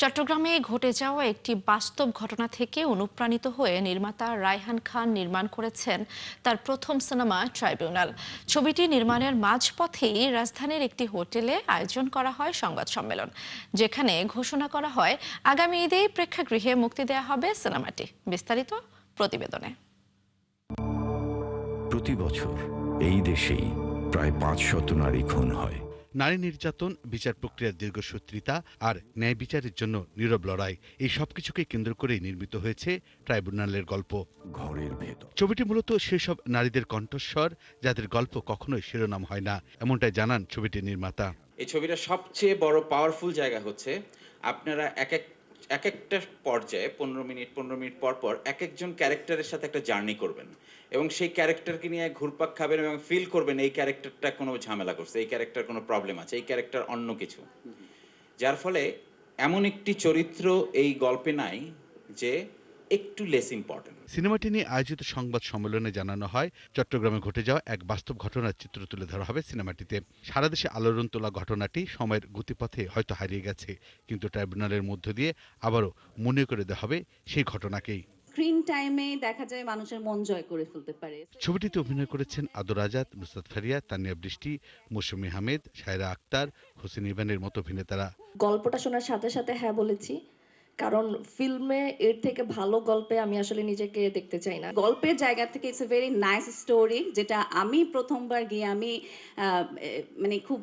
চট্টগ্রামে ঘটে যাওয়া একটি বাস্তব ঘটনা থেকে অনুপ্রাণিত হয়ে নির্মাতা রায়হান খান নির্মাণ করেছেন তার প্রথম সিনেমা ট্রাইব্যুনাল। ছবিটি নির্মাণের মাঝপথেই রাজধানীর একটি হোটেলে আয়োজন করা হয় সংবাদ সম্মেলন, যেখানে ঘোষণা করা হয় আগামী ঈদেই প্রেক্ষাগৃহে মুক্তি দেওয়া হবে সিনেমাটি। বিস্তারিত প্রতিবেদনে। প্রতি বছর এই দেশেই প্রায় ৫০০ নারী খুন হয়। নারী নির্যাতন, বিচার প্রক্রিয়ার দীর্ঘসূত্রিতা আর ন্যায় বিচারের জন্য নীরব লড়াই, এই সবকিছুকে কেন্দ্র করেই নির্মিত হয়েছে ট্রাইব্যুনালের গল্প। ঘরের ভেতর ছবিটি মূলত সেসব নারীদের কণ্ঠস্বর যাদের গল্প কখনোই শিরোনাম হয় না, এমনটাই জানান ছবিটির নির্মাতা। এই ছবিটার সবচেয়ে বড় পাওয়ারফুল জায়গা হচ্ছে আপনারা এক একটা পর্যায়ে 15 মিনিট পর পর এক একজন ক্যারেক্টারের সাথে একটা জার্নি করবেন এবং সেই ক্যারেক্টারকে নিয়ে ঘুরপাক খাবেন এবং ফিল করবেন এই ক্যারেক্টারটা কোনো ঝামেলা করছে, এই ক্যারেক্টার কোনো প্রবলেম আছে, এই ক্যারেক্টার অন্য কিছু, যার ফলে এমন একটি চরিত্র এই গল্পে নাই যে একটু লেস ইম্পর্টেন্ট। সিনেমাটি নিয়ে আয়োজিত সংবাদ সম্মেলনে জানানো হয়, চট্টগ্রামে ঘটে যাওয়া এক বাস্তব ঘটনার চিত্র তুলে ধরা হবে সিনেমাটিতে। সারা দেশে আলোড়ন তোলা ঘটনাটি সময়ের গতিপথে হয়তো হারিয়ে গেছে, কিন্তু ট্রাইব্যুনালের মধ্য দিয়ে আবারও মনে করে দেওয়া হবে সেই ঘটনাকেই। স্ক্রিন টাইমে দেখা যায় মানুষের মন জয় করে ফেলতে পারে। ছবিটিতে অভিনয় করেছেন আদর আজাদ, নুসরাত ফারিয়া, তানিয়া বৃষ্টি, মৌসুমী আহমেদ, শায়রা আক্তার, হোসেন ইভানের মতো অভিনেতারা। গল্পটা শোনার সাথে সাথে হ্যাঁ বলেছি, কারণ ফিল্মে এর থেকে ভালো গল্পে আমি আসলে নিজেকে দেখতে চাই না। গল্পের জায়গা থেকে it's a very nice story, যেটা আমি প্রথমবার গিয়ে আমি মানে খুব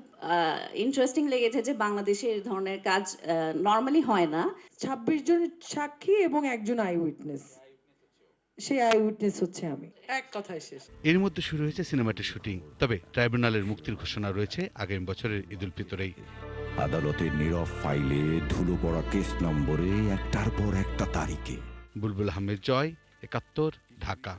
ইন্টারেস্টিং লেগেছে যে বাংলাদেশে এই ধরনের কাজ নর্মালি হয় না। ২৬ জন সাক্ষী এবং একজন আই উইটনেস, সেই আই উইটনেস হচ্ছে আমি। এক কথায় শেষ। এর মধ্যে শুরু হয়েছে সিনেমাটির শুটিং, তবে ট্রাইব্যুনালের মুক্তির ঘোষণা রয়েছে আগামী বছরের ঈদুল ফিতরেই। আদালতের নীরব ফাইলে ধুলো পড়া কেস নম্বরে একটার পর একটা তারিখে। বুলবুল আহমেদ জয়, ৭১, ঢাকা।